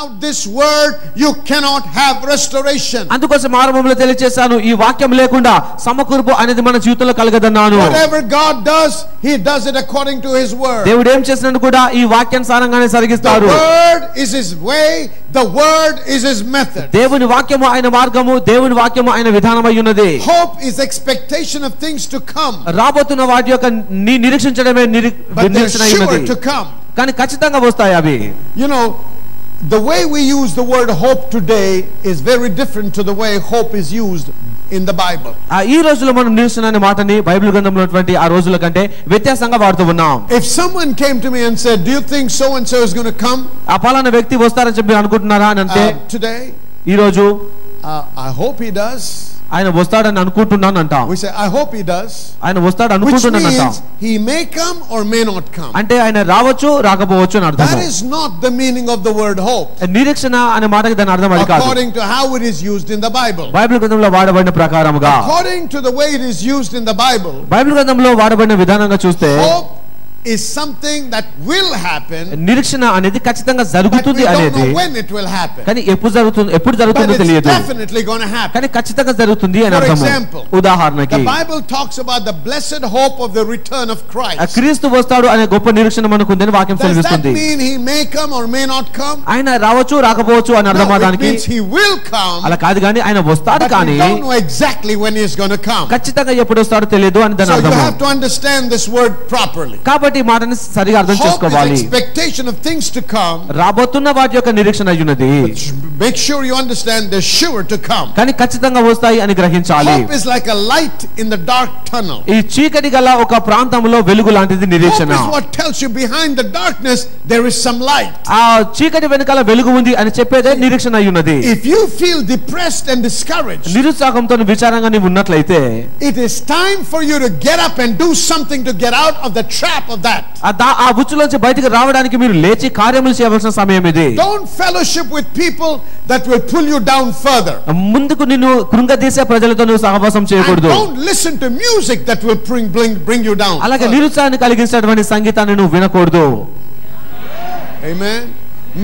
without this word you cannot have restoration. అందుకోసం ఆరంభంలో తెలియజేశాను, ఈ వాక్యం లేకుండా సమకూర్పు అనేది మన జీవితంలో కలగదన్నాను. Whatever God does, he does it according to his word. దేవుడు ఏం చేసినను కూడా ఈ వాక్యానుసారంగానే జరిగిస్తాడు. The word is his way, the word is his method. దేవుని వాక్యము ఆయన మార్గము, దేవుని వాక్యము ఆయన విధానమై ఉన్నది. Hope is expectation of things to come. రాబోతున్న వాటి యొక్క నిరీక్షించడమే నిరీక్షణ అయినది. కానీ ఖచ్చితంగా వస్తాయి అవి. You know, the way we use the word hope today is very different to the way hope is used in the Bible. ఈ రోజులో మనం నిరీక్షణ అనే మాటని బైబిల్ గ్రంథంలో ఉన్నటువంటి ఆ రోజుల కంటే వ్యత్యాసంగా వాడుతూ ఉన్నాం. If someone came to me and said, do you think so and so is going to come? ఆ పలానా వ్యక్తి వస్తారని చెప్పి అనుకుంటున్నారా అని అంటే, today ఈ రోజు I hope he does. ఆయన వస్తాడని అనుకుంటున్నాను అంట. We say I hope he does. ఆయన వస్తాడు అనుకుంటున్నాను అంట. He may come or may not come. అంటే ఆయన రావచ్చు రాకపోవచ్చు అని అర్థం. That is not the meaning of the word hope. నిరీక్షణ అనే మాటకి దాని అర్థం అది కాదు. According to how it is used in the Bible. Bible గ్రంథంలో వాడబడిన ప్రకారముగా, according to the way it is used in the Bible. Bible గ్రంథంలో వాడబడిన విధానంగా చూస్తే hope is something that will happen. నిరీక్షణ అనేది ఖచ్చితంగా జరుగుతుంది అనేది. when it will happen. కానీ ఎప్పుడు జరుగుతుందో తెలియదు. definitely going to happen. కానీ ఖచ్చితంగా జరుగుతుంది అని అర్థం. ఉదాహరణకి the Bible talks about the blessed hope of the return of Christ. క్రీస్తు వస్తాడు అనే గొప్ప నిరీక్షణ మనకు ఉందని వాక్యం సెలవిస్తుంది. Does that mean he may come or may not come? ఆయన రావచ్చు రాకపోవచ్చు అని అర్థమా దానికి? it means he will come. అలా కాదు కానీ ఆయన వస్తాడు, కానీ we don't know exactly when he is going to come. ఖచ్చితంగా ఎప్పుడు వస్తాడో తెలియదు అని దాని అర్థం. so you have to understand this word properly. కాబట్టి ఈ మాటని సరిగా అర్థం చేసుకోవాలి. expectation of things to come. రాబోతున్న వాటి యొక్క నిరీక్షణ అయ్యున్నది. make sure you understand they're sure to come. కానీ ఖచ్చితంగా వస్తాయి అని గ్రహించాలి. hope is like a light in the dark tunnel. ఈ చీకటి గల ఒక ప్రాంతంలో వెలుగు లాంటిది నిరీక్షణ. hope is what tells you behind the darkness there is some light. ఆ చీకటి వెనకాల వెలుగు ఉంది అని చెప్పేదే నిరీక్షణ అయ్యున్నది. if you feel depressed and discouraged, నిరుత్సాహంతో విచారంగా నీవు ఉన్నట్లయితే, it is time for you to get up and do something to get out of the trap of that. ఆ ఉచ్చులోంచి బయటికి రావడానికి మీరు లేచి కార్యములు చేయవలసిన సమయం ఇది. don't fellowship with people that will pull you down further. ముందుకు నిన్ను కృంగదీసే ప్రజలతో నువ్వు సహవాసం చేయకూడదు. don't listen to music that will bring you down. అలాగే నిరుత్సాహాన్ని కలిగించేటువంటి సంగీతాన్ని నువ్వు వినకూడదు. amen.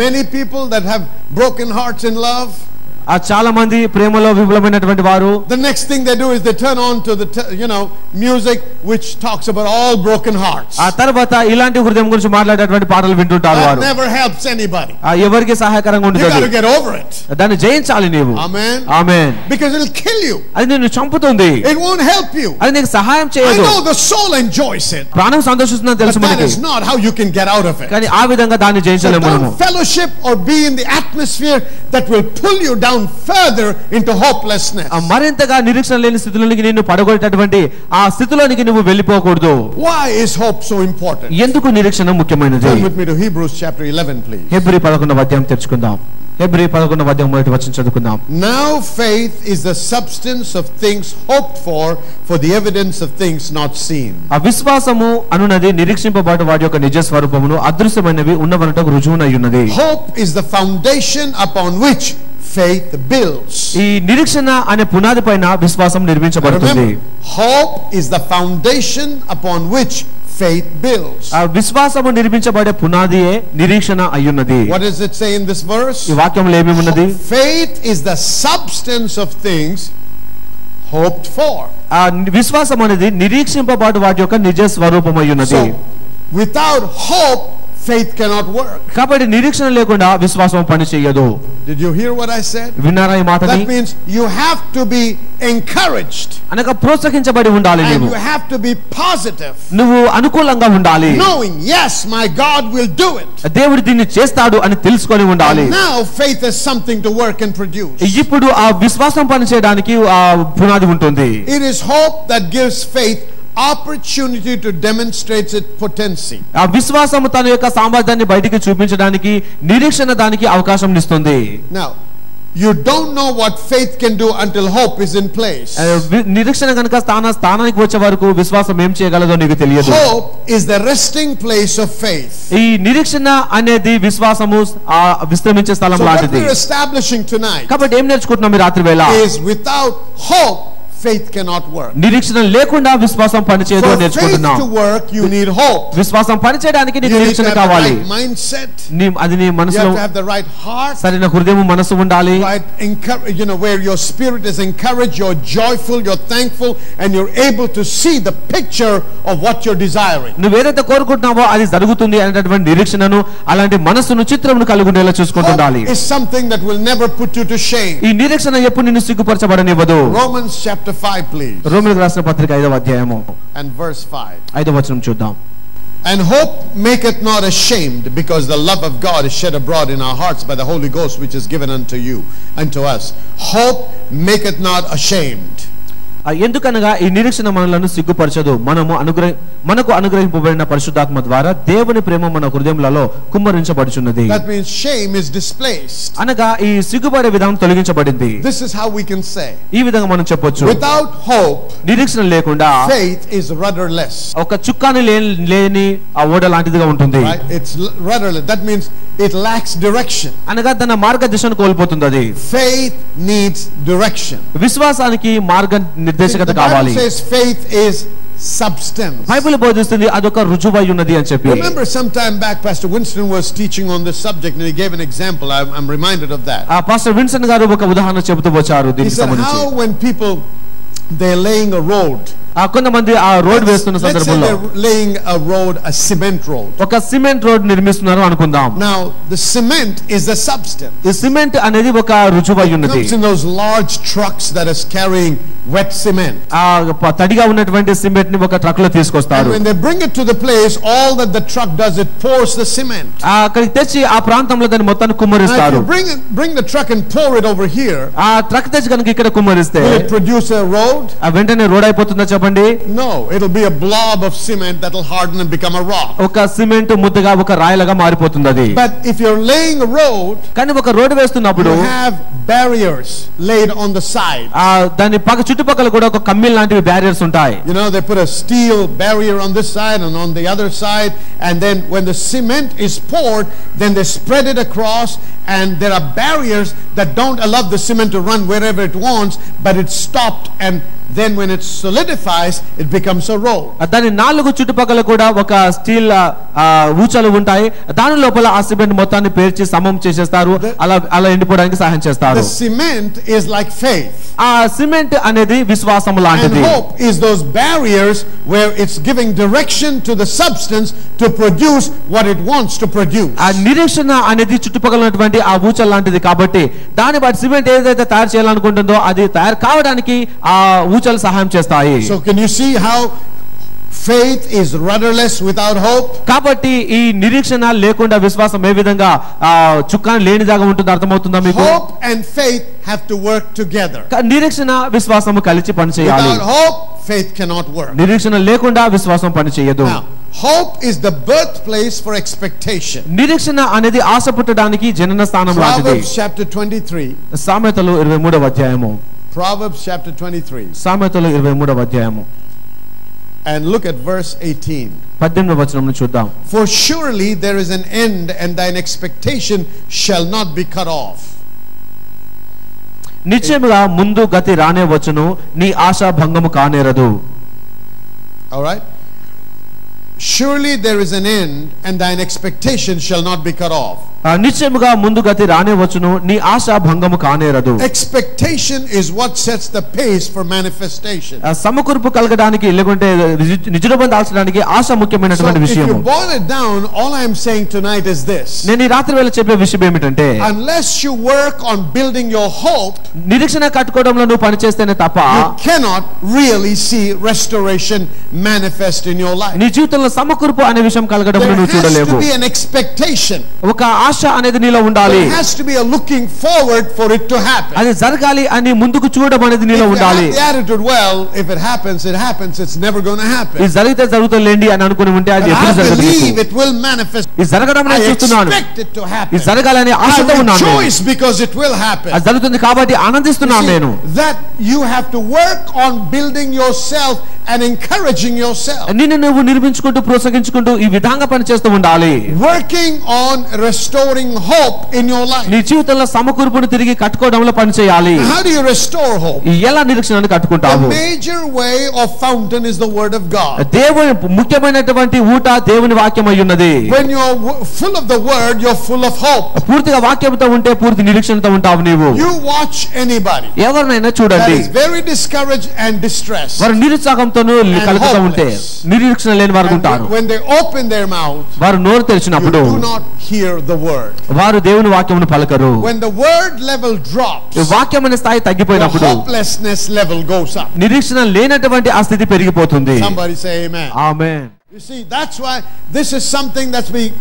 many people that have broken hearts in love, చాలా మంది ప్రేమలో విఫలమైనటువంటి వారు, the next thing they do is they turn on to the music which talks about all broken hearts. ఆ తర్వాత ఇలాంటి హృదయం గురించి మాట్లాడేటువంటి పాటలు వింటుంటారు వారు. that never helps anybody. ఎవరికి సహాయకరంగా ఉండదు. you got to get over it. దాన్ని జయించాలి నీవు. amen. amen. because it will kill you. అది నిన్ను చంపుతుంది. it won't help you. అది నీకు సహాయం చేయదు. I know the soul enjoys it. ప్రాణం సంతోషిస్తుందని తెలుసు మనకి. that is not how you can get out of it. కానీ ఆ విధంగా దాన్ని జయించలేము మనము. fellowship or be in the atmosphere that will pull you down further into hopelessness. మరింతగా నిరీక్షణ లేని స్థితిలోనికి నిన్ను పడగొట్టేటువంటి ఆ స్థితిలోనికి నువ్వు వెళ్ళిపోకూడదు. why is hope so important? ఎందుకు నిరీక్షణ ముఖ్యమైనది? turn with me to Hebrews chapter 11 please. Hebrew 11వ అధ్యాయం తెరుచుకుందాం. హెబ్రీ 11వ అధ్యాయం మొదటి వచనం చదువుకుందాం. now faith is the substance of things hoped for the evidence of things not seen. ఆ విశ్వాసము అనునది నిరీక్షింపబడు వాటి యొక్క నిజ స్వరూపమును అదృశ్యమైనవి ఉన్నవనుటకు రుజువునై ఉన్నది. hope is the foundation upon which faith builds. ఈ నిరీక్షణ అనే పునాది పైన విశ్వాసం నిర్మించబడుతుంది. hope is the foundation upon which faith builds. ఆ విశ్వాసము నిర్మించబడే పునాదియే నిరీక్షణ అయ్యున్నది. what does it say in this verse? ఈ వాక్యంలో ఏమి ఉన్నది? faith is the substance of things hoped for. ఆ విశ్వాసం అనేది నిరీక్షింపబడు వాటి యొక్క నిజ స్వరూపమై ఉన్నది. without hope faith cannot work. కాబట్టి నిరీక్షణ లేకుండా విశ్వాసం పని చేయదు. did you hear what I said? విన్నారా ఈ మాటని? that means you have to be encouraged. అనగా ప్రోత్సహించబడి ఉండాలి నీవు. and you have to be positive. నువ్వు అనుకూలంగా ఉండాలి. knowing yes my God will do it. దేవుడు దీన్ని చేస్తాడు అని తెలుసుకొని ఉండాలి. and now faith is something to work and produce. ఇప్పుడు ఆ విశ్వాసం పని చేయడానికి ఆ పునాది ఉంటుంది. it is hope that gives faith opportunity to demonstrate its potency. ఆ విశ్వాసము తన యొక్క సామర్థ్యాన్ని బయటికి చూపించడానికి నిరీక్షణ దానికి అవకాశం ఇస్తుంది. now you don't know what faith can do until hope is in place. నిరీక్షణ గనుక స్థానానికి వచ్చే వరకు విశ్వాసం ఏం చేయగలదో నీకు తెలియదు. hope is the resting place of faith. ఈ నిరీక్షణ అనేది విశ్వాసము విశ్రమించే స్థలం లాంటిది. what we're establishing tonight కాబట్టి ఏం నేర్చుకుంటున్నాం ఈ రాత్రి వేళ? is without hope faith cannot work. నిరీక్షణ లేకుండా విశ్వాసం పనిచేయదు అని నేర్చుకుంటున్నాం. For faith to work, you need hope. విశ్వాసం పనిచేయడానికి నీకు నిరీక్షణ కావాలి. Mindset. అది నీ మనసులో, you have to have the right heart. సరైన హృదయం, మనసు ఉండాలి. Right, where your spirit is encouraged, you're joyful, you're thankful, and you're able to see the picture of what you're desiring. నువ్వు ఏదైతే కోరుకుంటున్నావో అది జరుగుతుంది అనేటటువంటి నిరీక్షణను, అలాంటి మనసును, చిత్రమును కలిగి ఉండేలా చూసుకుంటుండాలి. Hope is something that will never put you to shame. ఈ నిరీక్షణ ఎప్పుడు నిన్ను సిగ్గుపరచబడనివ్వదు. Romans chapter 5 please. రోమీయులకు రాసిన పత్రిక 5వ అధ్యాయము and verse 5. 5వ వచనం చూద్దాం. And hope maketh not ashamed, because the love of God is shed abroad in our hearts by the Holy Ghost which is given unto us. Hope maketh not ashamed. ఎందుకనగా ఈ నిరీక్షణ మనలను సిగ్గుపరచదు, మనకు అనుగ్రహింపబడిన పరిశుద్ధాత్మ ద్వారా దేవుని ప్రేమ మన హృదయములలో కుమ్మరించబడుచున్నది. That means shame is displaced. అనగా ఈ సిగ్గుపడే విధానం తొలగించబడింది. This is how we can say. ఈ విధంగా మనం చెప్పొచ్చు. Without hope, నిరీక్షణ లేకుండా faith is rudderless. ఒక చుక్కాని లేని ఆ ఓడ లాంటిదిగా ఉంటుంది. Right? It's rudderless. That means it lacks direction. అనగా తన మార్గదిశను కోల్పోతుంది అది. Faith needs direction. విశ్వాసానికి మార్గ నిర్దేశకత కావాలి. The Bible says faith is substance. Bible బోధిస్తుంది అదొక రుజువై ఉన్నది అని చెప్పి. Remember some time back Pastor Winston was teaching on this subject and he gave an example. I'm reminded of that. Pastor Vinson గారు ఒక ఉదాహరణ చెబుతూ వచ్చారు దీనికి సంబంధించి. How when people they're laying a road. కొంతమంది ఆ రోడ్ వేస్తున్న సందర్భంలో, laying a road, a cement road. ఒక సిమెంట్ రోడ్ నిర్మిస్తున్నారు అనుకుందాం. Now the cement is the substance. ఈ సిమెంట్ అనేది ఒక రుజువై ఉన్నది. It comes in those large trucks that is carrying wet cement. తడిగా ఉన్నటువంటి సిమెంట్ ని ఒక ట్రక్ లో తీసుకొస్తారు. And when they bring it to the place, all that the truck does, it pours the cement. అక్కడికి తెచ్చి ఆ ప్రాంతంలో దాన్ని మొత్తాన్ని కుమ్మరిస్తారు. Bring the truck and pour it over here. ఆ ట్రక్ తెచ్చి కనుక ఇక్కడ కుమ్మరిస్తే will it produce a road? వెంటనే రోడ్ అయిపోతుందా చెప్పండి? No, it'll be a blob of cement that'll harden and become a rock. ఒక సిమెంట్ ముద్దగా ఒక రాయిలాగా మారిపోతుంది అది. But if you're laying a road, కానీ ఒక రోడ్ వేస్తున్నప్పుడు you have barriers laid on the side. దాని చుట్టుపక్కల కూడా ఒక కమ్మిల్ లాంటివి బ్యారియర్స్ ఉంటాయి. You know, they put a steel barrier on this side and on the other side, and then when the cement is poured, then they spread it across, and there are barriers that don't allow the cement to run wherever it wants, but it's stopped, and then when it solidifies, it becomes a road. దాని నాలుగు చుట్టుపక్కల కూడా ఒక steel ఊచలు ఉంటాయి. దాని లోపల ఆ cement మొత్తాన్ని పేర్చి సమం చేసేస్తారు. అలా ఎండిపోవడానికి సహాయం చేస్తారు. The cement is like faith. ఆ సిమెంట్ అనేది విశ్వాసం లాంటిది. And hope is those barriers where it's giving direction to the substance to produce what it wants to produce. ఆ నిరీక్షణ అనేది చుట్టుపక్కల ఉన్నటువంటి ఆ ఊచలు లాంటిది కాబట్టి దాని బట్టి సిమెంట్ ఏదైతే తయారు చేయాలనుకుంటుందో అది తయారు కావడానికి ఆ ఊచలు సహాయం చేస్తాయి. So can you see how faith is rudderless without hope? కాబట్టి ఈ నిరీక్షణ లేకుండా విశ్వాసం ఏ విధంగా చుక్కాని లేనిదాగా ఉంటుందో అర్థమవుతుందా మీకు? Hope and faith have to work together. నిరీక్షణ విశ్వాసము కలిసి పనిచేయాలి. Without hope, faith cannot work. నిరీక్షణ లేకుండా విశ్వాసం పనిచేయదు. Hope is the birthplace for expectation. నిరీక్షణ అనేది ఆశ పుట్టడానికి జనన స్థానం లాంటిది. Proverbs chapter 23. సామెతలు 23వ అధ్యాయము. Proverbs chapter 23. సామెతలు 23వ అధ్యాయము. And look at verse 18. 18వ వచనం చూద్దాం. For surely there is an end, and thine expectation shall not be cut off. నిశ్చయముగా ముందు గతి రానే వచ్చును, నీ ఆశ భంగము కానేరదు. All right? Surely there is an end, and thine expectation shall not be cut off. నిశ్చయముగా ముందు గతి రానే వచ్చును, నీ ఆశ భంగము కానేరదు. Expectation is what sets the pace for manifestation. సమకూర్పు కలగడానికి లేకుంటే నిజరూపం దాల్చడానికి ఆశ ముఖ్యమైనటువంటి విషయం. If you boil it down, all I am saying tonight is this. నేను ఈ రాత్రి వేళ చెప్పే విషయం ఏమిటంటే, unless you work on building your hope, నిరీక్షణ కట్టుకోవడంలో నువ్వు పని చేస్తేనే తప్ప you cannot really see restoration manifest in your life. నీ జీవితంలో సమకూర్పు అనే విషయం కలగడం నువ్వు చూడలేవు. There has to be an expectation. ఒక ఆశ అనేది నీలో ఉండాలి. There has to be a looking forward for it to happen. అది జరగాలి అని ముందుకు చూడడం అనేది నీలో ఉండాలి. The attitude, well, if it happens, it happens. It's never going to happen. ఇది జరిగితే జరుగుతుందిలేండి అని అనుకుని ఉంటే అది ఎప్పుడు జరగదు. I believe it will manifest. ఇది జరగడం నేను చూస్తున్నాను. I expect it to happen. ఇది జరగాలని ఆశతో ఉన్నాను. I rejoice because it will happen. అది జరుగుతుంది కాబట్టి ఆనందిస్తున్నాను నేను. That you have to work on building yourself and encouraging yourself. నిన్ను నువ్వు నిర్మించుకుంటూ ప్రోత్సహించుకుంటూ ఈ విధంగా పని చేస్తూ ఉండాలి. Working on restoring hope in your life. నీ జీవితంలో సమకూర్పును తిరిగి కట్టుకోవడంలో పని చేయాలి. How do you restore hope? ఎలా నిరీక్షణను కట్టుకుంటావు? The major way of fountain is the word of God. దేవుని ముఖ్యమైనటువంటి ఊట దేవుని వాక్యం అయ్యున్నది. When you're full of the word, you're full of hope. పూర్తిగా వాక్యంతో ఉంటే పూర్తి నిరీక్షణతో ఉంటావు నీవు. You watch anybody ఎవరినైనా చూడండి, that is very discouraged and distressed, వారు నిరుత్సాహంతోనూ కలుగుతూ ఉంటే నిరీక్షణ లేని వారు ఉంటారు. when they open their mouth, వారు నోరు తెరిచినప్పుడు you do not hear the word. వారు దేవుని వాక్యమును పలకరు. When the word level drops, వాక్యమైన స్థాయి the తగ్గిపోయినప్పుడు hopelessness level goes up. నిరీక్షణ లేనటువంటి ఆ స్థితి పెరిగిపోతుంది. Somebody say amen. Amen. You see, that's why this is something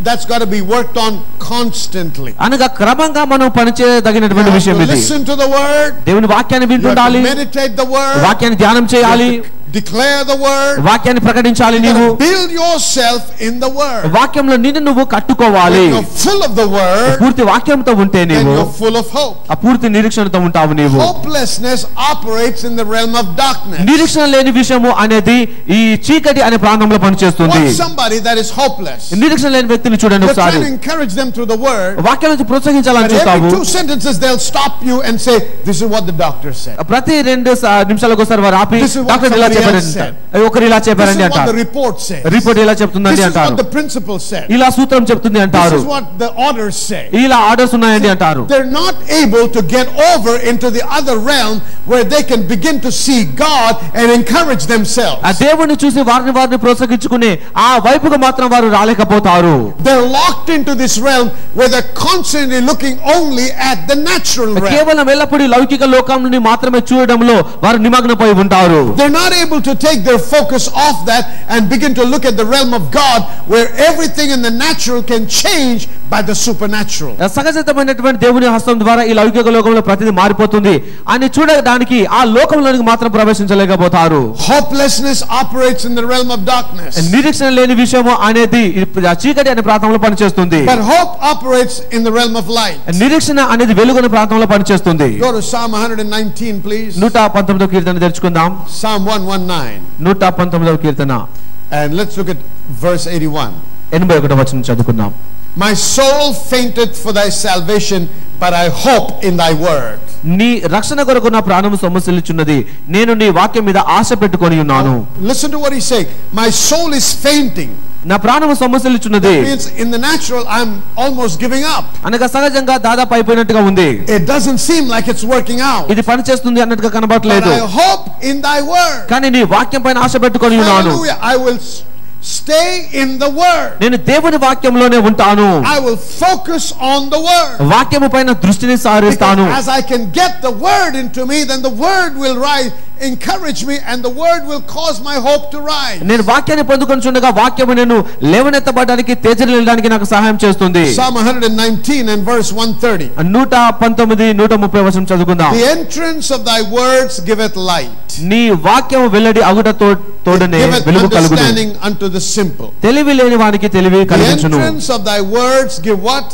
that's got to be worked on constantly. అనగా క్రమంగా మనం పనిచేయదగినటువంటి విషయం ఇది. Listen to the word. దేవుని వాక్యాన్ని వింటుండాలి. Meditate the word. వాక్యాన్ని ధ్యానం చేయాలి. Declare the word. వాక్యాన్ని ప్రకటించాలి. నీవు build yourself in the word. వాక్యంలో నిన్ను నువ్వు కట్టుకోవాలి. When you're full of the word, పూర్తి వాక్యంతో ఉంటే నీవు you're full of hope. ఆ పూర్తి నిరీక్షణతో ఉంటావు నీవు. Hopelessness operates in the realm of darkness. నిరీక్షణ లేని విషయము అనేది ఈ చీకటి అనే ప్రాంతంలో పనిచేస్తుంది. Watch somebody that is hopeless. నిరీక్షణ లేని వ్యక్తిని చూడండి You're ఒకసారి. trying to encourage them through the word. వాక్యం నుంచి ప్రోత్సహించాలని చూస్తావు. Every 2 sentences they'll stop you and say, this is what the doctor said. ప్రతి 2 నిమిషాలకు ఒకసారి వారు ఆపి డాక్టర్ ఇలా చెప్పారంటారు, ఒకరు ఇలా చెప్పారని అంటారు, రిపోర్ట్ ఇలా చెప్తుందని అంటారు, ఇలా సూత్రం చెప్తుంది అంటారు, ఇలా ఆర్డర్స్ ఉన్నాయండి అంటారు. They're not able to get over into the other realm where they can begin to see God and encourage themselves. ఆ దేవుని చూసి వారిని ప్రోత్సహించుకునే ఆ వైపుకు మాత్రం వారు రాలేకపోతారు. They're locked into this realm where they're constantly looking only at the natural realm. కేవలం ఎల్లప్పుడూ లౌకిక లోకంని మాత్రమే చూడడంలో వారు నిమగ్నపోయి ఉంటారు. They're not able to take their focus off that and begin to look at the realm of God where everything in the natural can change by the supernatural. సహజమైనటువంటి దేవుని హస్తం ద్వారా ఈ లౌకిక లోకంలో ప్రతిదీ మారిపోతుంది అని చూడడానికి ఆ లోకంలోనికి మాత్రం ప్రవేశించలేకపోతారు. Hopelessness operates in the realm of darkness. నిరీక్షణ లేని విషయము అనేది చీకటి అనే ప్రాంతంలో పనిచేస్తుంది. But hope operates in the realm of light. నిరీక్షణ అనేది వెలుగుని ప్రాంతంలో పనిచేస్తుంది. Go to Psalm 119 please. 119వ Keerthana తెరుచుకుందాం. Psalm 119. 119వ Keerthana. And let's look at verse 81. 81వ వచనం చదువుకుందాం. My soul fainteth for thy salvation, but I hope in thy word. నీ రక్షణ కొరకు నా ప్రాణము సొమ్మసిల్లుచున్నది, నేను నీ వాక్యం మీద ఆశ పెట్టుకొని ఉన్నాను. Listen to what he's saying. My soul is fainting. నా ప్రాణము సొమ్మసిల్లుచున్నది. That means in the natural I'm almost giving up. అనగా సహజంగా దాదాపు అయిపోయినట్టుగా ఉంది. It doesn't seem like it's working out. ఇది పని చేస్తుంది అన్నట్టుగా కనబడట్లేదు. But I hope in thy word. కానీ నీ వాక్యం పైన ఆశ పెట్టుకొని ఉన్నాను. Hallelujah. I will stay in the word. నేను దేవుని వాక్యంలోనే ఉంటాను. I will focus on the word. వాక్యము పైన దృష్టిని సారిస్తాను. As I can get the word into me, then the word will rise, encourage me, and the word will cause my hope to rise. నేను వాక్యాన్ని పొందుకొనుచుండగా వాక్యము నేను లేవనెత్తబడడానికి తేజరిల్లడానికి నాకు సహాయం చేస్తుంది. Psalm 119 and verse 130. 119 130 వచనం చదువుకుందాం. The entrance of thy words giveth light. నీ వాక్యము వెల్లడి అగుట తోడనే వెలుగు కలుగును. Understanding unto the simple. తెలివి లేని వానికి తెలివి కలిగించును. The entrance of thy words give what?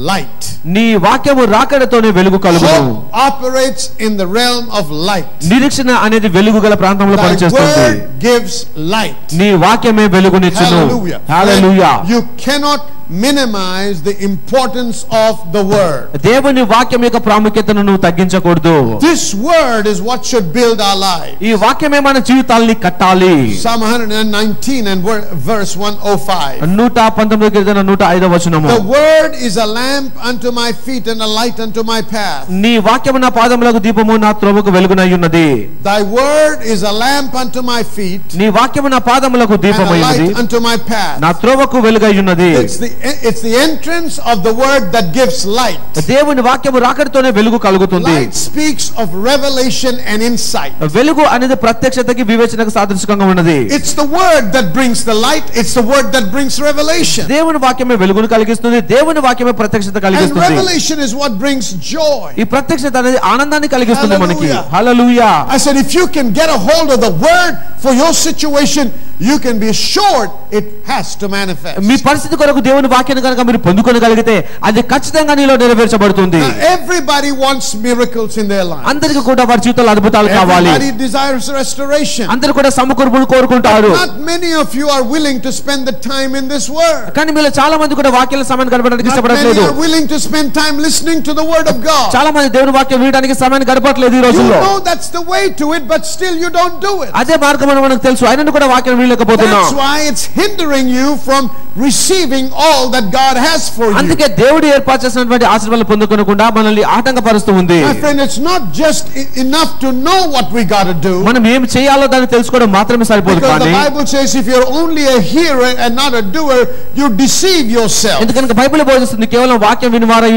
Light. నీ వాక్యము రాకడతోనే వెలుగు కలుగును. Hope operates in the realm of light. నిరీక్షణ అనేది వెలుగు గల ప్రాంతంలో పనిచేస్తుంది. Thy word gives light. నీ వాక్యమే వెలుగునిచ్చును. Hallelujah. Hallelujah. You cannot minimize the importance of the word. దేవుని వాక్యం యొక్క ప్రాముఖ్యతను నువ్వు తగ్గించకూడదు. This word is what should build our lives. ఈ వాక్యమే మన జీవితాల్ని కట్టాలి. Psalm 119 and verse 105. 119 కీర్తన 105వ వచనము. The word is a lamp unto my feet and a light unto my path. నీ వాక్యము నా పాదములకు దీపము నా త్రోవకు వెలుగునై ఉన్నది. Thy word is a lamp unto my feet. నీ వాక్యము నా పాదములకు దీపమై and a ఉన్నది. light unto my path. నా త్రోవకు వెలుగై ఉన్నది. It's the entrance of the word that gives light. దేవుని వాక్యము రాకడతోనే వెలుగు కలుగుతుంది. Light speaks of revelation and insight. వెలుగు అనేది ప్రత్యక్షతకి వివేచనకు సాదృశ్యంగా ఉన్నది. It's the word that brings the light. It's the word that brings revelation. దేవుని వాక్యమే వెలుగును కలిగిస్తుంది. దేవుని వాక్యమే ప్రత్యక్షత కలిగిస్తుంది. And revelation is what brings joy. ఈ ప్రత్యక్షత అనేది ఆనందాన్ని కలిగిస్తుంది మనకి. హల్లెలూయా. I said if you can get a hold of the word for your situation, you can be assured it has to manifest. మీ పరిస్థితి కొరకు దేవుని వాక్యాన్ని కనుక మీరు పొందుకోగలిగితే అది ఖచ్చితంగా నీలో నెరవేర్చబడుతుంది. Everybody wants miracles in their life. అందరికీ కూడా వారి జీవితంలో అద్భుతాలు కావాలి. Everybody desires restoration. అందరూ కూడా సమకూర్పును కోరుకుంటారు. Not many of you are willing to spend the time in this word. కానీ మీలో చాలా మంది కూడా వాక్యాల సమయాన్ని గడపడానికి ఇష్టపడట్లేదు. Many are willing to spend time listening to the word of God. చాలా మంది దేవుని వాక్యం వినడానికి సమయాన్ని గడపట్లేదు ఈ రోజుల్లో. You know that's the way to it, but still you don't do it. అదే మార్గం మనకు తెలుసు, అయినను కూడా వాక్యం వినలేకపోతున్నాం. That's why it's hindering you from receiving all that God has for you. అందుకే దేవుడు ఏర్పాటు చేసినటువంటి ఆశీర్వాదాలు పొందుకోకుండా మనల్ని ఆటంకపరుస్తూ ఉంది. My friend, it's not just enough to know what we got to do. మనం ఏం చేయాలో దాన్ని తెలుసుకోవడం మాత్రమే సరిపోదు. Because the Bible says if you're only a hearer and not a doer, you deceive yourself. ఎందుకంటే బైబిల్ బోధిస్తుంది కేవలం వాక్యం వినివారై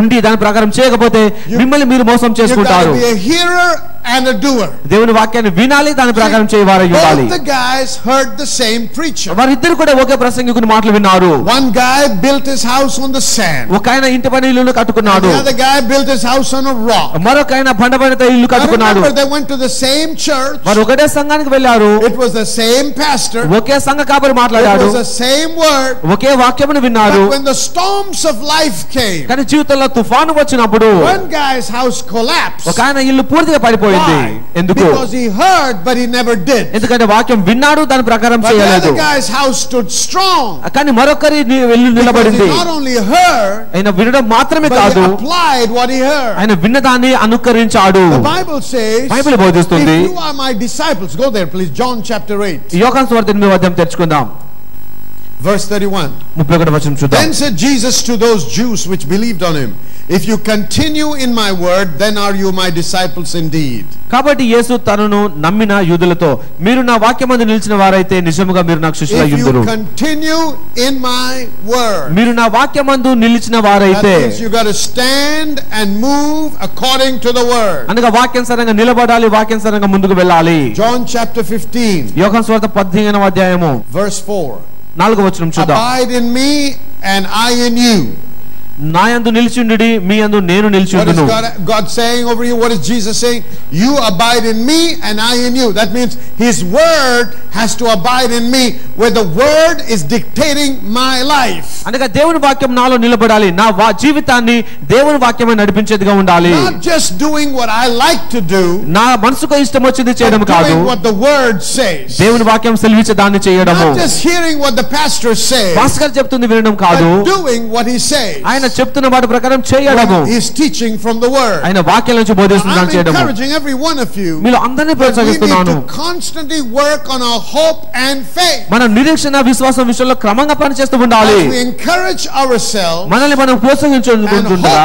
ఉండి దాని ప్రకారం చేయకపోతే మిమ్మల్ని మీరు మోసం చేసుకుంటారు. You got to be a hearer and a doer. దేవుని వాక్యాన్ని వినాలి, దాని ప్రకారం చేయవారై ఉండాలి. Both the guys heard the same preacher. వారిద్దరు కూడా ఒకే ప్రసంగికుని మాటలు విన్నారు. One guy built his house on the sand. ఒకయన ఇంటి పైన ఇల్లును కట్టుకున్నాడు. The other guy built his house on a rock. మరొకయన బండపైన ఇల్లు కట్టుకున్నాడు. They went to the same church. వారు ఒకటే సంఘానికి వెళ్ళారు. It was the same pastor. ఒకే సంఘ కాపరి మాట్లాడాడు. It was the same word. ఒకే వాక్యమును విన్నారు. But when the storms of life came, కానీ జీవితంలో తుఫాను వచ్చినప్పుడు one guy's house collapsed. ఒకయన ఇల్లు పూర్తిగా పడిపోయింది. ఎందుకు? Because he heard but he never did. ఎందుకంటే వాక్యం విన్నాడు, దాని ప్రకారం చేయలేదు. The other guy's house stood strong. కానీ మరొకరి ఇల్లు నిలబడింది. He not only heard, ఆయన వినడం మాత్రమే కాదు, but he applied what he heard. ఆయన విన్నదాన్ని అనుకరించాడు. The Bible says, బైబిల్ బోధిస్తుంది, if you are my disciples, go there please, John chapter 8. యోహాను సువార్త 8వ అధ్యాయం తెరుచుకుందాం. Verse 31. 31వ వచనం చూద్దాం. Then said Jesus to those Jews which believed on him, if you continue in my word, then are you my disciples indeed. కాబట్టి యేసు తనను నమ్మిన యూదులతో, మీరు నా వాక్యమందు నిలిచిన వారైతే నిజముగా మీరు నాకు శిష్యులయ్యుందురు. If you continue in my word, మీరు నా వాక్యమందు నిలిచిన వారైతే, that means you got to stand and move according to the word. అనగా వాక్యానుసారంగా నిలబడాలి, వాక్యానుసారంగా ముందుకు వెళ్ళాలి. John chapter 15. యోహాను సువార్త 15వ అధ్యాయము verse 4. 4వ వచనం చూద్దాం. Abide in me and I in you. నా యందు నిలిచుండుడి, మీ యందు నేను నిలిచుండును. What is God saying over here? What is Jesus saying? You abide in me and I in you. That means his word has to abide in me, where the word is dictating my life. అనగా దేవుని వాక్యం నాలో నిలబడాలి, నా జీవితాన్ని దేవుని వాక్యమే నడిపించేదిగా ఉండాలి. Not just doing what I like to do, నా మనసుకు ఇష్టం వచ్చింది చేయడం కాదు, doing what the word says. దేవుని వాక్యం సెలవిచ్చే దాన్ని చేయడము. Not just hearing what the pastor says, pastor చెప్తుంది వినడం కాదు, but doing what he says. ఆయన చెప్తున్న మాట ప్రకారం చేయడము. He is teaching from the word. ఆయన వాక్యాల నుంచి బోధిస్తున్నాడు చేయడము. I'm encouraging every one of you. మీరు అందరినీ ప్రోత్సహిస్తున్నాను. We need to constantly work on our hope and faith. మన నిరీక్షణ విశ్వాసం విషయంలో క్రమంగా పనిచేస్తూ ఉండాలి. We encourage ourselves. మనల్ని మనం ప్రోత్సహించుకుంటుండగా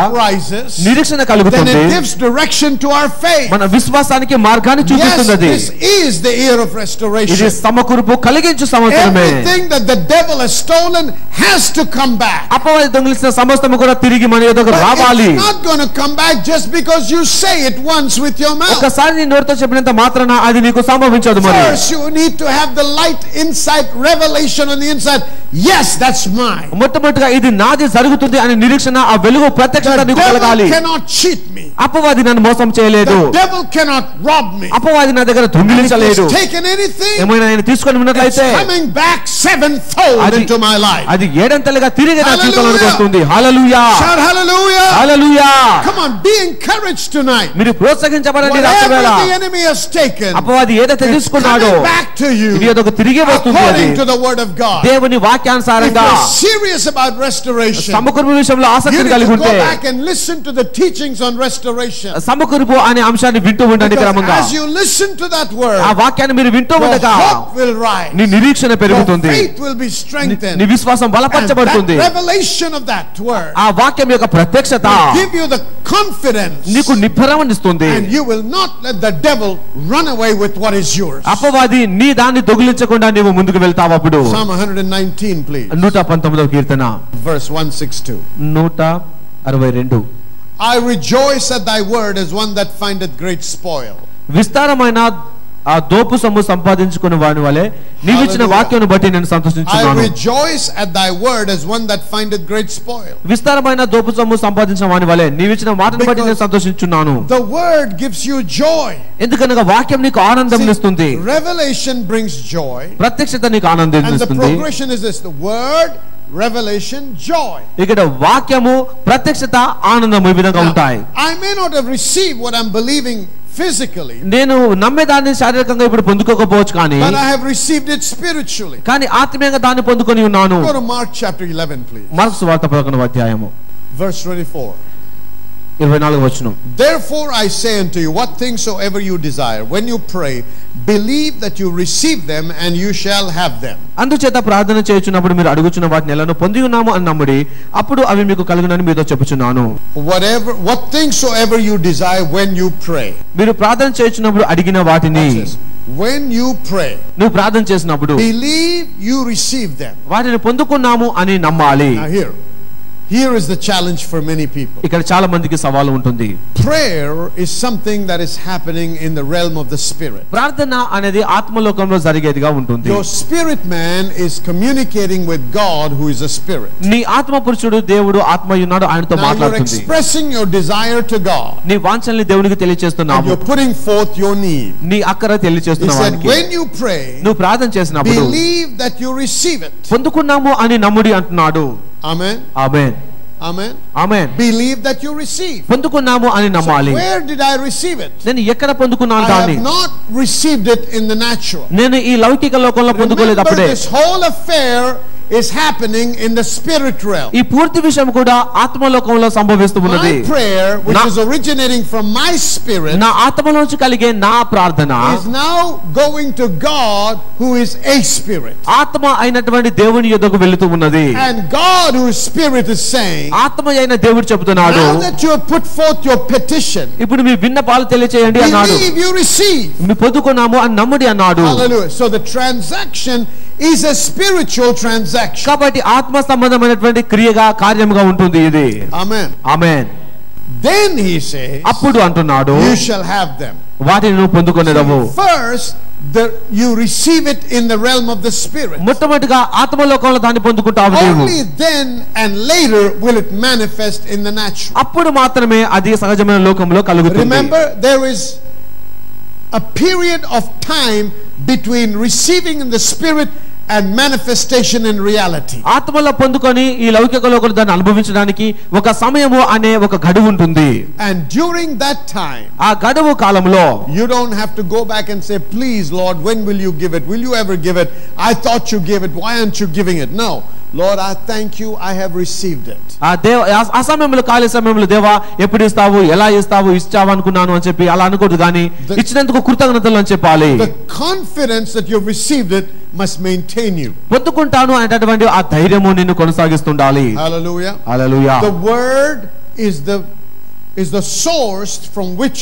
నిరీక్షణ కలుగుతుంది. Then it gives direction to our faith. మన విశ్వాసానికి మార్గాన్ని చూపిస్తుంది. Yes, this is the year of restoration. ఇది సమకూర్పు కలిగించు సంవత్సరమే. Everything that the devil has stolen has to come back. అపవాది దొంగిలించిన సమస్తము కూడా తిరిగి మన యొద్దకు రావాలి. It's not going to come back just because you say it once with your mouth. ఒకసారి నీ నోటితో చెప్పినంత మాత్రాన అది నీకు సంభవించదు. మరి first you need to have the light inside, revelation on the inside. Yes, that's mine. మొట్టమొదటిగా ఇది నాది జరుగుతుంది అనే నిరీక్షణ, ఆ వెలుగు ప్రత్యక్షత నీకు కలగాలి. The devil cannot cheat me. అపవాది నన్ను మోసం చేయలేదు. The devil cannot rob me. అపవాది నా దగ్గర దొంగిలించలేదు. taken anything, ఏమైనా ఆయన తీసుకొని ఉన్నట్లయితే coming back sevenfold into my life. అది ఏడంతలుగా తిరిగి నా జీవితంలోకి వస్తుంది. హల్లెలూయా. Shout hallelujah. Hallelujah. Come on, be encouraged tonight. మీరు ప్రోత్సహించబడండి రాత్రివేళ. The enemy has taken, అపవాది ఏదైతే తీసుకున్నాడో back to you. ఇది ఏదో తిరిగి వస్తుంది. According to the word of God. దేవుని వాక్యానుసారంగా. If you're serious about restoration, సమకూర్పు విషయంలో ఆసక్తి కలిగి ఉంటే go back and listen to the teachings on restoration. సమకూర్పు అనే అంశాన్ని వింటూ ఉండండి క్రమంగా. As you listen to that word, ఆ వాక్యాన్ని మీరు వింటూ ఉండగా hope will rise. నీ నిరీక్షణ పెరుగుతుంది. Your faith will be strengthened. నీ విశ్వాసం బలపరచబడుతుంది. That revelation of that word, ఆ వాక్యం యొక్క ప్రత్యక్షత give you the confidence, నీకు నిబ్బరమనిస్తుంది. and you will not let the devil run away with what is yours. అపవాది నీ దాన్ని దొంగిలించకుండా నీవు ముందుకు వెళ్తావు. అప్పుడు Psalm 119 please. 119వ Keerthana verse 162. 162. I rejoice at thy word as one that findeth great spoil. విస్తారమైన ఆ దోపు సొమ్ము సంపాదించుకునే వాని వలె నీవిచ్చిన వాక్యమును బట్టి నేను సంతోషించుచున్నాను. I rejoice at thy word as one that findeth great spoil. విస్తారమైన దోపు సొమ్ము సంపాదించిన వాని వలె నీవిచ్చిన మాటను బట్టి నేను సంతోషించుచున్నాను. The word gives you joy. ఎందుకనగా వాక్యం నీకు ఆనందమునిస్తుంది. Revelation brings joy. ప్రత్యక్షత నీకు ఆనందాన్నిస్తుంది. And the progression is this: the word, revelation, joy. ఇక్కడ వాక్యము ప్రత్యక్షత ఆనందము ఈ విధంగా ఉంటాయి. I may not have received what I'm believing physically, నేను నమ్మేదాన్ని శారీరకంగా ఇప్పుడు పొందుకోకపోవచ్చు కానీ but I have received it spiritually. కానీ ఆత్మీయంగా దాన్ని పొందుకొని ఉన్నాను. Go to Mark chapter 11 please. Mark సువార్త 11వ అధ్యాయము verse 24. 24వ వచనం. Therefore I say unto you, what things soever you desire, when you pray, believe that you receive them and you shall have them. అందుచేత ప్రార్థన చేయుచున్నప్పుడు మీరు అడుగుచున్న వాటిని ఎలానో పొంది ఉన్నాము అని నమ్ముడి, అప్పుడు అవి మీకు కలుగునని మీతో చెప్పుచున్నాను. What things soever you desire when you pray. మీరు ప్రార్థన చేయుచున్నప్పుడు అడిగిన వాటిని when you pray, నువ్వు ప్రార్థన చేసినప్పుడు believe you receive them. వాటిని పొందుకున్నాము అని నమ్మాలి. Here is the challenge for many people. ఇక్కడ చాలా మందికి సవాలు ఉంటుంది. Prayer is something that is happening in the realm of the spirit. ప్రార్థన అనేది ఆత్మలోకంలో జరిగేదిగా ఉంటుంది. Your spirit man is communicating with God who is a spirit. నీ ఆత్మ పురుషుడు దేవుడు ఆత్మయున్నాడు, ఆయనతో మాట్లాడుతుంది. You are expressing your desire to God. నీ వాంఛల్ని దేవునికి తెలియజేస్తున్నావు. You are putting forth your need. నీ అక్కర తెలియజేస్తున్నావు. He said when you pray, నువ్వు ప్రార్థన చేసినప్పుడు believe that you receive it. పొందుకున్నాము అని నమ్ముడి అంటున్నాడు. Amen. Amen. Amen. Amen. Believe that you receive. పొందుకున్నాము అని నమ్మాలి. So where did I receive it? నేను ఎక్కడ పొందుకున్నాను దాన్ని? I have not received it in the natural. నేను ఈ లౌకిక లోకంలో పొందుకోలేదు అప్పుడే. This whole affair is happening in the spirit realm. ఈ పూర్తి విషయం కూడా ఆత్మలోకంలో సంభవిస్తున్నది. My prayer, which is originating from my spirit, నా ఆత్మలోంచి కలిగే నా ప్రార్థన is now going to God who is a spirit. ఆత్మ అయినటువంటి దేవుని యొద్దకు వెళుతూ ఉన్నది. And God who is spirit is saying, ఆత్మ అయిన దేవుడు చెబుతున్నాడు, now that you have put forth your petition, ఇప్పుడు మీ విన్నపాలు తెలియచేయండి అన్నాడు. believe you receive. మీరు పొందుకున్నాము అని నమ్ముడి అన్నాడు. Hallelujah. So the transaction is a spiritual transaction. కాబట్టి ఆత్మ సంబంధమైనటువంటి క్రియగా కార్యముగా ఉంటుంది ఇది. Amen. Amen. Then he says, అప్పుడు అంటున్నాడు, you shall have them. వాటిని నువ్వు పొందుకొనేదవు. First you receive it in the realm of the spirit. మొట్టమొదటిగా ఆత్మలోకంలో దాన్ని పొందుకుంటావు నీవు. Only then and later will it manifest in the natural. అప్పుడు మాత్రమే అది సహజమైన లోకంలో కలుగుతుంది. Remember, there is a period of time between receiving in the spirit and manifestation in reality. ఆత్మలో పొందుకొని ఈ లౌకిక లోకంలో దాన్ని అనుభవించడానికి ఒక సమయము అనే ఒక గడువు ఉంటుంది. And during that time, ఆ గడువు కాలంలో you don't have to go back and say, please Lord, when will you give it? Will you ever give it? I thought you gave it. Why aren't you giving it? No. Lord, I thank you, I have received it. ఆ సమయంలో ఖాళీ సమయంలో దేవా ఎప్పుడు ఇస్తావు, ఎలా ఇస్తావు, ఇచ్చావు అనుకున్నాను అని చెప్పి అలా అనకూడదు, కానీ ఇచ్చినందుకు కృతజ్ఞతలు అని చెప్పాలి. The confidence that you've received it must maintain you. పొందుకుంటాను అనేటటువంటి ఆ ధైర్యము నిన్ను కొనసాగిస్తుండాలి. Hallelujah. Hallelujah. The word is the source from which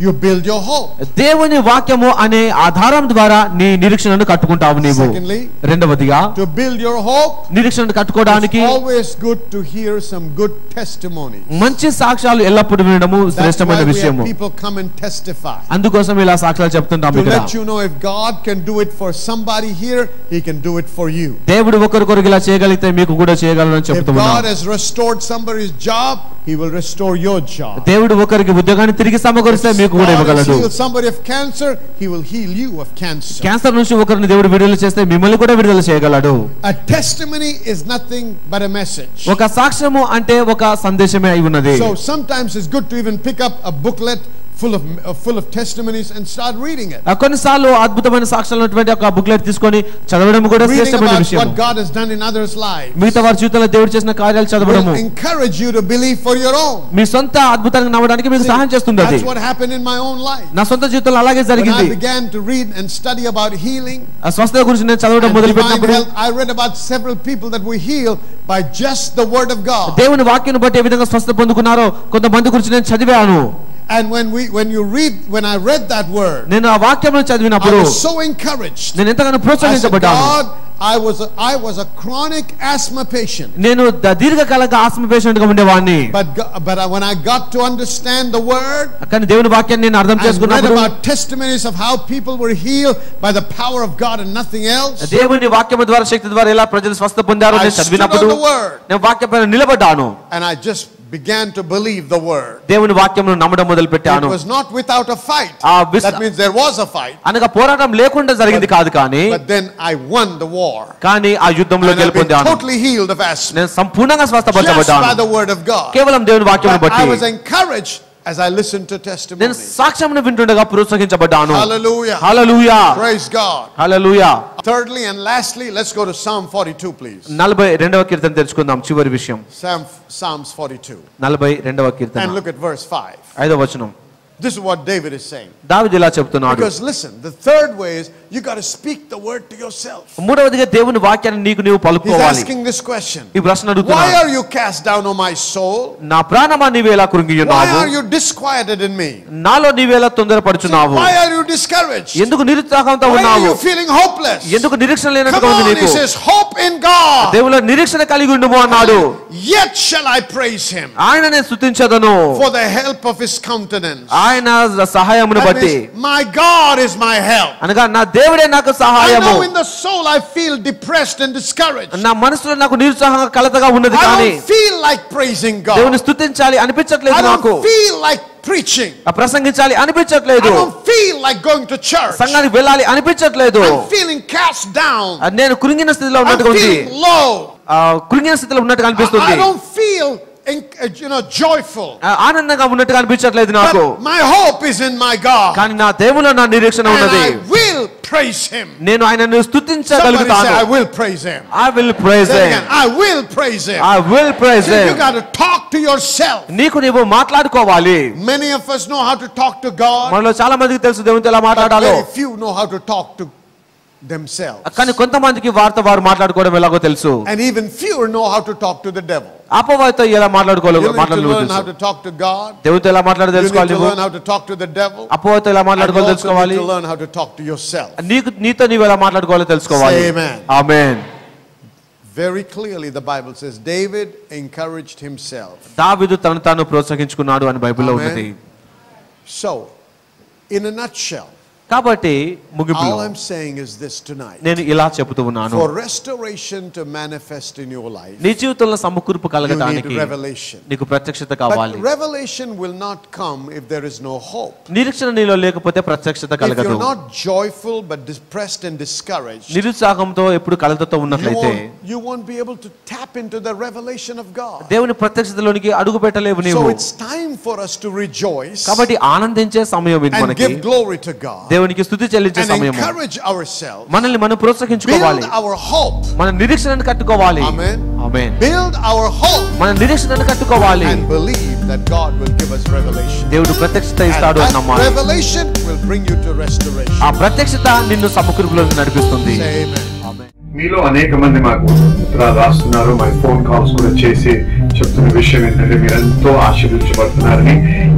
you build your hope. దేవుని వాక్యము అనే ఆధారం ద్వారా నీ నిరీక్షణను కట్టుకుంటావు నీవు. Secondly, రెండవదిగా to build your hope, నిరీక్షణను కట్టుకోవడానికి it's always good to hear some good testimonies. మంచి సాక్ష్యాలు ఎల్లప్పుడూ వినడము శ్రేష్టమైన విషయము. People come and testify. అందుకోసం ఇలా సాక్ష్యాలు చెప్తుంటాం ఇక్కడ. To let you know if God can do it for somebody here, he can do it for you. దేవుడు ఒకరికొకరు ఇలా చేయగలిగితే మీకు కూడా చేయగలరని చెప్తున్నాను. If God has restored somebody's job, he will restore your job. దేవుడు ఒకరికి ఉద్యోగాన్ని తిరిగి సమకూరిస్తే మీకు కూడా ఇవ్వగలడు. If somebody of cancer, he will heal you of cancer. Cancer నుంచి ఒకరిని దేవుడు విడుదల చేస్తే మిమ్మల్ని కూడా విడుదల చేయగలడు. A testimony is nothing but a message. ఒక సాక్ష్యము అంటే ఒక సందేశమే అయి ఉన్నది. So sometimes it's good to even pick up a booklet full of testimonies and start reading it. కొన్నిసార్లు అద్భుతమైన సాక్ష్యాలు ఉన్నటువంటి ఒక బుక్లెట్ తీసుకొని చదవడం కూడా శ్రేష్టమైన విషయం. What God has done in others' lives. మిగతా వారి జీవితంలో దేవుడు చేసిన కార్యాలు చదవడము encourage you to believe for your own. మీ సొంత అద్భుతాలను నమ్మడానికి మీకు సహాయం చేస్తుంది అది. That's what happened in my own life. నా సొంత జీవితంలో అలాగే జరిగింది. When I began to read and study about healing, స్వస్థత గురించి నేను చదవడం మొదలుపెట్టినప్పుడు I read about several people that were healed by just the word of God. దేవుని వాక్యాన్ని బట్టి ఏ విధంగా స్వస్థత పొందుకున్నారో కొంతమంది గురించి నేను చదివాను. And when I read that word, నేను ఆ వాక్యమును చదివినప్పుడు I was so encouraged. నేను ఎంతగానో ప్రోత్సహించబడ్డాను. God, I was a chronic asthma patient. నేను దీర్ఘకాలిక ఆస్మా పేషెంట్ గా ఉండేవాడిని. But when I got to understand the word, కానీ దేవుని వాక్యాన్ని నేను అర్థం చేసుకున్నప్పుడు, I read about testimonies of how people were healed by the power of God and nothing else. దేవుని వాక్యము ద్వారా శక్తి ద్వారా ఎలా ప్రజలు స్వస్థ పొందారో నేను చదివినప్పుడు నేను వాక్యంపై నిలబడ్డాను. And I just began to believe the word. దేవుని వాక్యమును నమ్మడం మొదలుపెట్టాను. It was not without a fight. That means there was a fight. అనగా పోరాటం లేకుండా జరిగింది కాదు, కానీ but then I won the war. కానీ ఆ యుద్ధంలో గెలుపొందాను. Totally healed of asthma. నేను సంపూర్ణంగా స్వస్థపరచబడ్డాను. Just by the word of God. కేవలం దేవుని వాక్యమును బట్టి. I was encouraged as I listened to testimonies. నేను సాక్ష్యమును వింటుండగా ప్రోత్సహించబడ్డాను. Hallelujah. Hallelujah. Praise God. Hallelujah. Thirdly and lastly, let's go to Psalm 42, please. 42వ కీర్తన తెరుచుకుందాం. చివరి విషయం Psalms 42. 42వ Keerthana. And look at verse 5. 5వ వచనం. This is what David is saying. దావీదు ఇలా చెప్తున్నాడు. Because listen, the third way is you got to speak the word to yourself. మూడవదిగా దేవుని వాక్యాన్ని నీకు నీవు పలుకోవాలి. He's asking this question. ఈ ప్రశ్న అడుగుతున్నాడు. Why are you cast down, O my soul? నా ప్రాణమా నీవు ఎలా కృంగియున్నావు? Why are you disquieted in me? నాలో నీవు ఎలా తొందరపడుచున్నావు? Why are you discouraged? ఎందుకు నిరుత్సాహంతో ఉన్నావు? Why are you feeling hopeless? ఎందుకు నిరీక్షణ లేనట్టుగా ఉంది నీకు? He says hope in God. దేవునిలో నిరీక్షణ కలిగి ఉండుము అన్నాడు. Yet shall I praise him. ఆయననే స్తుతించెదను. For the help of his countenance. ఆయన సహాయమును బట్టి. My God is my help. అనగా నా దేవుడే నాకు సహాయము. I know in the soul I feel depressed and discouraged. నా మనసులో నాకు నిరుత్సాహంగా కలతగా ఉన్నది, కానీ I don't feel like praising God. దేవుని స్తుతించాలి అనిపించట్లేదు నాకు. I don't feel like preaching. ప్రసంగించాలి అనిపించట్లేదు. I don't feel like going to church. సంఘానికి వెళ్ళాలి అనిపించట్లేదు. I'm feeling cast down. నేను కృంగిన స్థితిలో ఉన్నట్టుగా ఉంది. I'm feeling low. కృంగిన స్థితిలో ఉన్నట్టుగా అనిపిస్తుంది. I don't feel joyful. ఆనందంగా ఉన్నట్టుగా అనిపించట్లేదు నాకు. My hope is in my God. కానీ నా దేవునిలో నా నిరీక్షణ ఉన్నది. I will praise him. నేను ఆయనను స్తుతించగలుగుతాను. I will praise him. I will praise him. I will praise him. I will praise him. You got to talk to yourself. నీకు నీవు మాట్లాడుకోవాలి. Many of us know how to talk to God. మనలో చాలా మందికి తెలుసు దేవునితో ఎలా మాట్లాడాలో. Very few know how to talk to themselves. కానీ కొంతమందికి వారు మాట్లాడుకోవడం ఎలాగో తెలుసు. And even fewer know how to talk to the devil. అపవాదితో ఎలా మాట్లాడుకోవాలో You need to learn how to talk to God. దేవునితో ఎలా మాట్లాడాలో తెలుసుకోవాలి. You need to learn how to talk to the devil. అపవాదితో ఎలా మాట్లాడుకోవాలో తెలుసుకోవాలి. You need to learn how to talk to yourself. నీతో నీవు ఎలా మాట్లాడుకోవాలో తెలుసుకోవాలి. Amen. Amen. Very clearly the Bible says David encouraged himself. దావీదు తనను తాను ప్రోత్సహించుకున్నాడు అని బైబిల్లో ఉన్నది. So, in a nutshell, కాబట్టి ముగింపులో all I'm saying is this tonight. నేను ఇలా చెప్తూ ఉన్నాను. For restoration to manifest in your life, నీ జీవితంలో సమకూర్పు కలగడానికి నీకు ప్రత్యక్షత కావాలి. But revelation will not come if there is no hope. నిరీక్షణ నీలో లేకపోతే ప్రత్యక్షత కలగదు. If you're not joyful but depressed and discouraged, నిరుత్సాహంతో ఎప్పుడు కలతతో ఉన్నట్లయితే you won't be able to tap into the revelation of God. దేవుని ప్రత్యక్షతలోనికి అడుగు పెట్టలేవు నీవు. So it's time for us to rejoice. కాబట్టి ఆనందించే సమయం ఇది మనకి. And give glory to God. దేవునికి స్తుతి చెల్లించే సమయము. మనల్ని మనం ప్రోత్సహించుకోవాలి. మన నిరీక్షణను కట్టుకోవాలి. Amen. Amen. Build our hope. మన నిరీక్షణను కట్టుకోవాలి. And believe that God will give us revelation. దేవుడు ప్రత్యక్షత ఇస్తాడు అని నమ్మాలి. And revelation will bring you to restoration. ఆ ప్రత్యక్షత నిన్ను సమకూర్పులోకి నడిపిస్తుంది. Amen. మీలో అనేక మంది మాకు ఉత్తరాలు రాస్తున్నారు, మా ఫోన్ కాల్స్ కూడా చేసి చెప్తున్న విషయం ఏంటంటే మీరు ఎంతో ఆశీర్వదించబడుతున్నారని.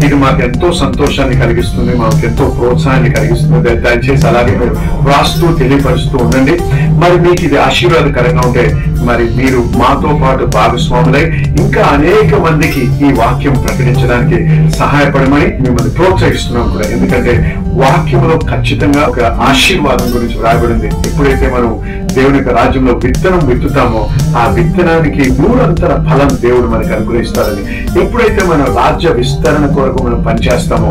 ఇది మాకు ఎంతో సంతోషాన్ని కలిగిస్తుంది, మాకు ఎంతో ప్రోత్సాహాన్ని కలిగిస్తుంది. దయచేసి అలాగే మీరు రాస్తూ తెలియపరుస్తూ ఉండండి. మరి మీకు ఇది ఆశీర్వాదకరంగా ఉంటే మరి మీరు మాతో పాటు భాగస్వాములై ఇంకా అనేక మందికి ఈ వాక్యం ప్రకటించడానికి సహాయపడమని మిమ్మల్ని ప్రోత్సహిస్తున్నాం కూడా. ఎందుకంటే వాక్యంలో ఖచ్చితంగా ఒక ఆశీర్వాదం గురించి వ్రాయబడింది. ఎప్పుడైతే మనం దేవుని యొక్క రాజ్యంలో విత్తనం విత్తుతామో ఆ విత్తనానికి నూరంతర ఫలం దేవుడు మనకు అనుగ్రహిస్తారని. ఎప్పుడైతే మన రాజ్య విస్తరణ కొరకు మనం పనిచేస్తామో,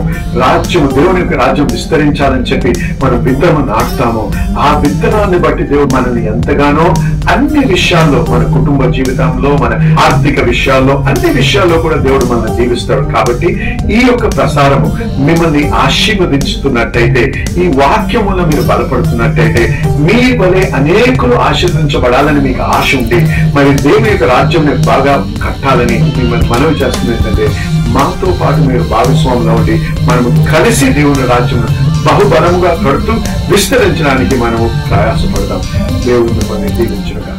దేవుని యొక్క రాజ్యం విస్తరించాలని చెప్పి మనం విత్తనం నాటుతామో, ఆ విత్తనాన్ని బట్టి దేవుడు మనల్ని ఎంతగానో అన్ని విషయాల్లో, మన కుటుంబ జీవితంలో, మన ఆర్థిక విషయాల్లో, అన్ని విషయాల్లో కూడా దేవుడు మనల్ని దీవిస్తాడు. కాబట్టి ఈ యొక్క ప్రసారము మిమ్మల్ని ఆశీర్వదించుతున్నట్టయితే, ఈ వాక్యములో మీరు బలపడుతున్నట్టయితే, మీ వలె అనేకులు ఆశీర్వదించబడాలని మీకు ఆశ ఉంటే, మరి దేవుని యొక్క రాజ్యం బాగా కట్టాలని మిమ్మల్ని మనవి చేస్తుంది. ఏంటంటే మాతో పాటు మీరు భాగస్వాములు ఉండి మనము కలిసి దేవుని రాజ్యం బహుబలముగా కడుతూ విస్తరించడానికి మనము ప్రయాసపడదాం. దేవుడు మిమ్మల్ని దీవించునుగా.